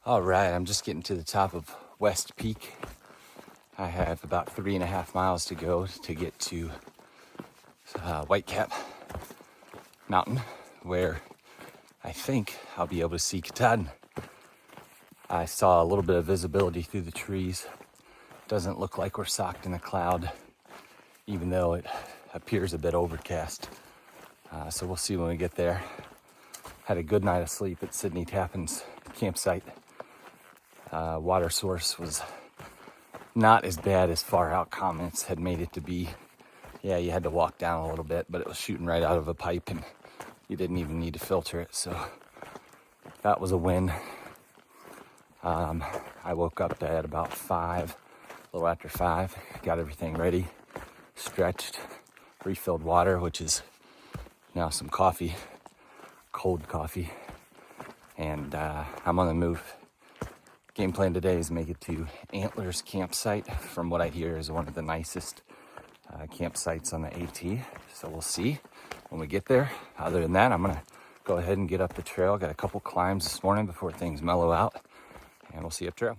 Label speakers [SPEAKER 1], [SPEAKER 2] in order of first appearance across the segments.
[SPEAKER 1] All right, I'm just getting to the top of West Peak. I have about 3.5 miles to go to get to Whitecap Mountain, where I think I'll be able to see Katahdin. I saw a little bit of visibility through the trees. Doesn't look like we're socked in a cloud, even though it appears a bit overcast. So we'll see when we get there. Had a good night of sleep at Sidney Tappans campsite. Water source was not as bad as far out comments had made it to be. Yeah, you had to walk down a little bit, but it was shooting right out of a pipe and you didn't even need to filter it. So that was a win. I woke up at about 5, a little after 5, got everything ready, stretched, refilled water, which is now some coffee, cold coffee, and I'm on the move. Game plan today is make it to Antlers campsite. From what I hear is one of the nicest campsites on the AT. So we'll see when we get there. Other than that, I'm gonna go ahead and get up the trail. Got a couple climbs this morning before things mellow out, and we'll see you up trail.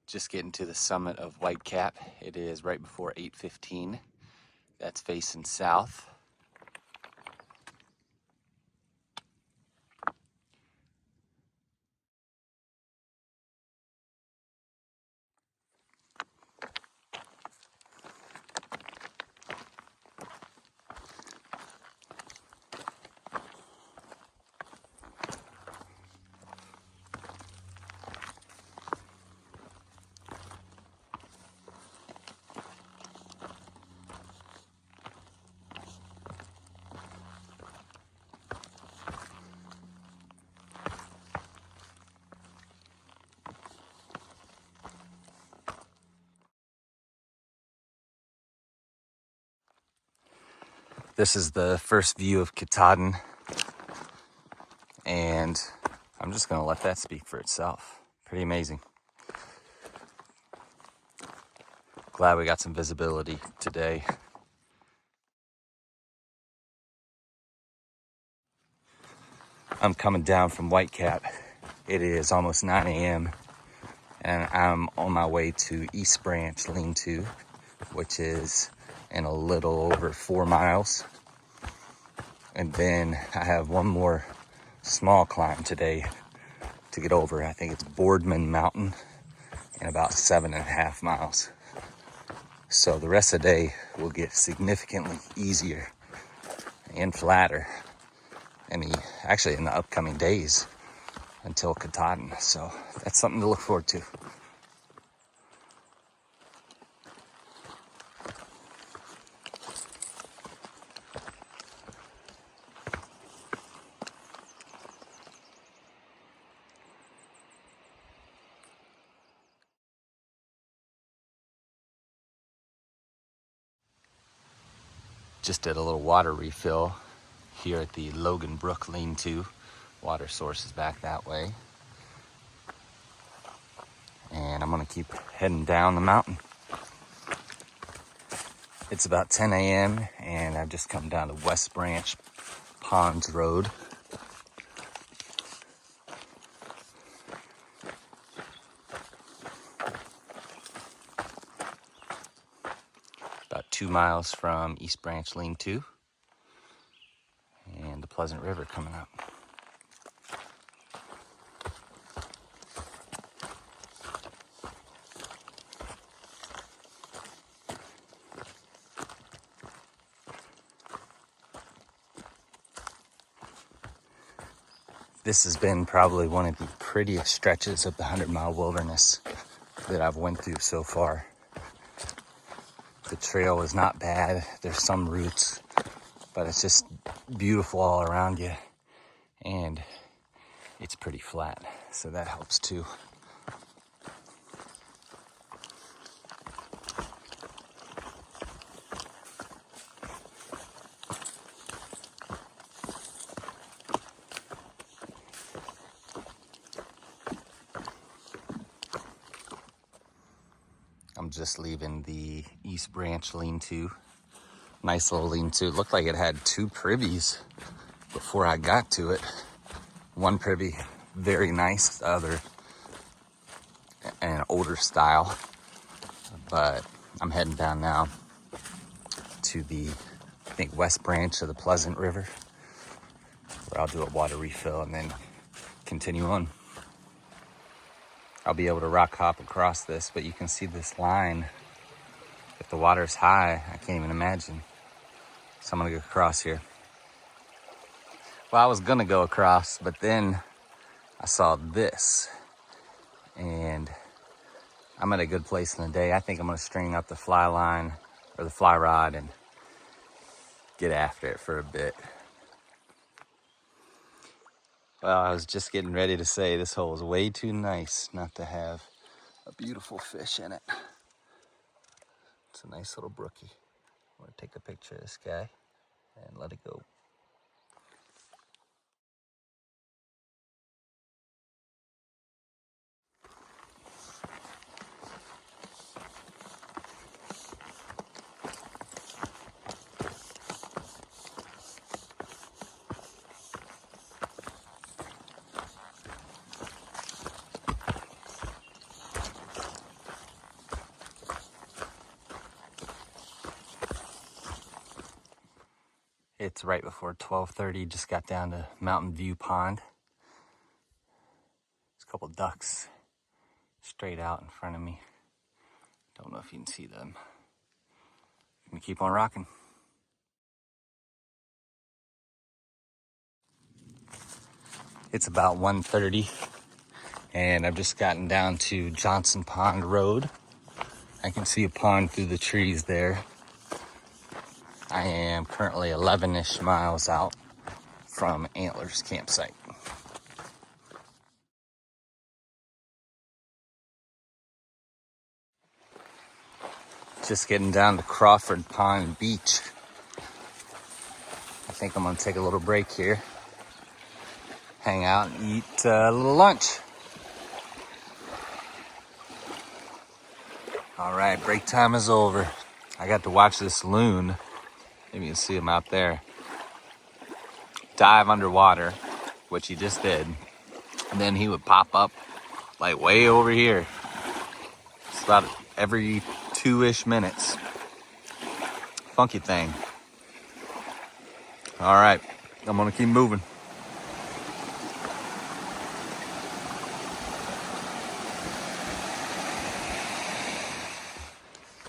[SPEAKER 1] Just getting to the summit of Whitecap. It is right before 8:15. That's facing south. This is the first view of Katahdin, and I'm just gonna let that speak for itself. Pretty amazing. Glad we got some visibility today. I'm coming down from Whitecap. It is almost 9 a.m. and I'm on my way to East Branch Lean-To, which is in a little over 4 miles. And then I have one more small climb today to get over. I think it's Boardman Mountain in about 7.5 miles. So the rest of the day will get significantly easier and flatter in the upcoming days until Katahdin. So that's something to look forward to. Just did a little water refill here at the Logan Brook Lean-To. Water source is back that way. And I'm gonna keep heading down the mountain. It's about 10 a.m. and I've just come down to West Branch Ponds Road. About 2 miles from East Branch Lean-To. And the Pleasant River coming up. This has been probably one of the prettiest stretches of the 100-mile wilderness that I've went through so far. The trail is not bad. There's some roots, but it's just beautiful all around you. And it's pretty flat, so that helps too. I'm just leaving the East Branch lean-to. Nice little lean-to. It looked like it had 2 privies before I got to it. One privy, very nice. The other, an older style. But I'm heading down now to the, I think, West Branch of the Pleasant River, where I'll do a water refill and then continue on. I'll be able to rock hop across this, but you can see this line. If the water's high, I can't even imagine. So I'm gonna go across here. Well, I was gonna go across, but then I saw this, and I'm at a good place in the day. I think I'm gonna string up the fly line or the fly rod and get after it for a bit. Well, I was just getting ready to say this hole is way too nice not to have a beautiful fish in it. It's a nice little brookie. I'm gonna take a picture of this guy and let it go. It's right before 12:30. Just got down to Mountain View Pond. There's a couple ducks straight out in front of me. Don't know if you can see them. I'm gonna keep on rocking. It's about 1:30, and I've just gotten down to Johnson Pond Road. I can see a pond through the trees there. I am currently 11-ish miles out from Antlers campsite. Just getting down to Crawford Pond Beach. I think I'm gonna take a little break here, hang out and eat a little lunch. All right, break time is over. I got to watch this loon, maybe you can see him out there, dive underwater, which he just did. And then he would pop up like way over here. It's about every 2-ish minutes. Funky thing. All right, I'm gonna keep moving.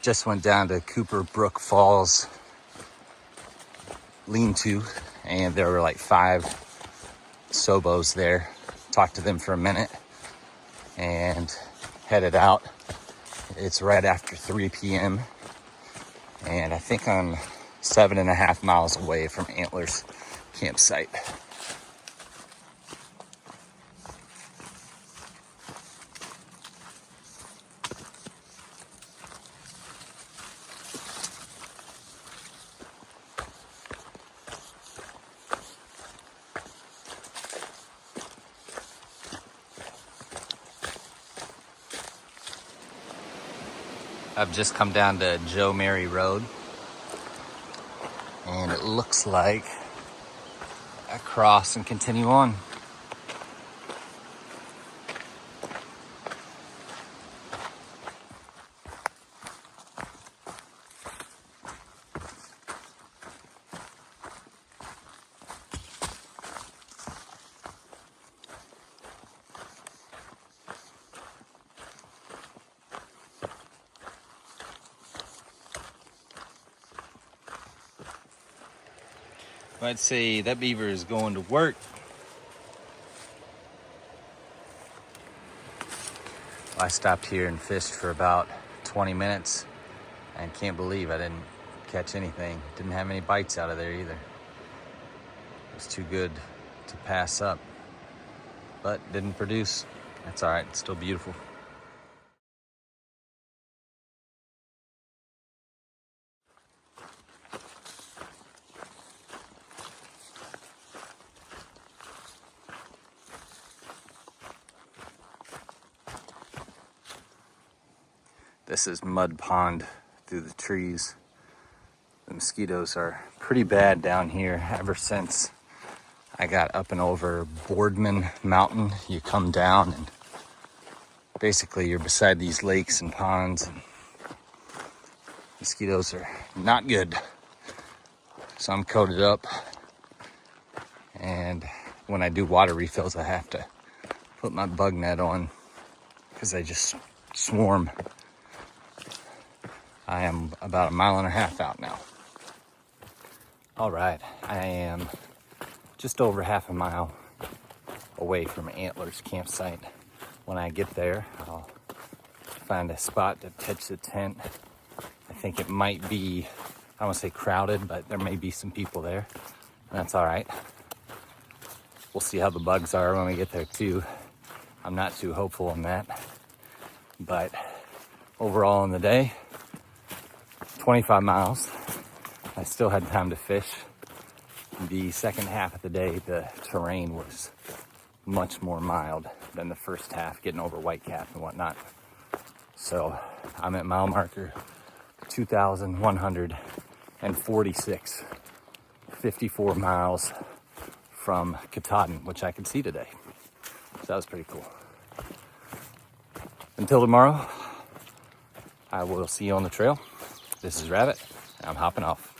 [SPEAKER 1] Just went down to Cooper Brook Falls lean-to, and there were like 5 Sobos there. Talked to them for a minute and headed out. It's right after 3 p.m. and I think I'm 7.5 miles away from Antlers campsite. I've just come down to Joe Mary Road, and it looks like I cross and continue on. Let's see, that beaver is going to work. I stopped here and fished for about 20 minutes and can't believe I didn't catch anything. Didn't have any bites out of there either. It was too good to pass up, but didn't produce. That's all right, it's still beautiful. This is mud pond through the trees. The mosquitoes are pretty bad down here ever since I got up and over Boardman Mountain. You come down and basically you're beside these lakes and ponds, and mosquitoes are not good. So I'm coated up, and when I do water refills I have to put my bug net on because they just swarm. I am about 1.5 miles out now. All right, I am just over 1/2 mile away from Antlers campsite. When I get there, I'll find a spot to pitch the tent. I think it might be, I don't want to say crowded, but there may be some people there. And that's all right. We'll see how the bugs are when we get there too. I'm not too hopeful on that. But overall in the day, 25 miles. I still had time to fish. The second half of the day, the terrain was much more mild than the first half, getting over Whitecap and whatnot. So I'm at mile marker 2,146, 54 miles from Katahdin, which I could see today. So that was pretty cool. Until tomorrow, I will see you on the trail. This is Rabbit, and I'm hopping off.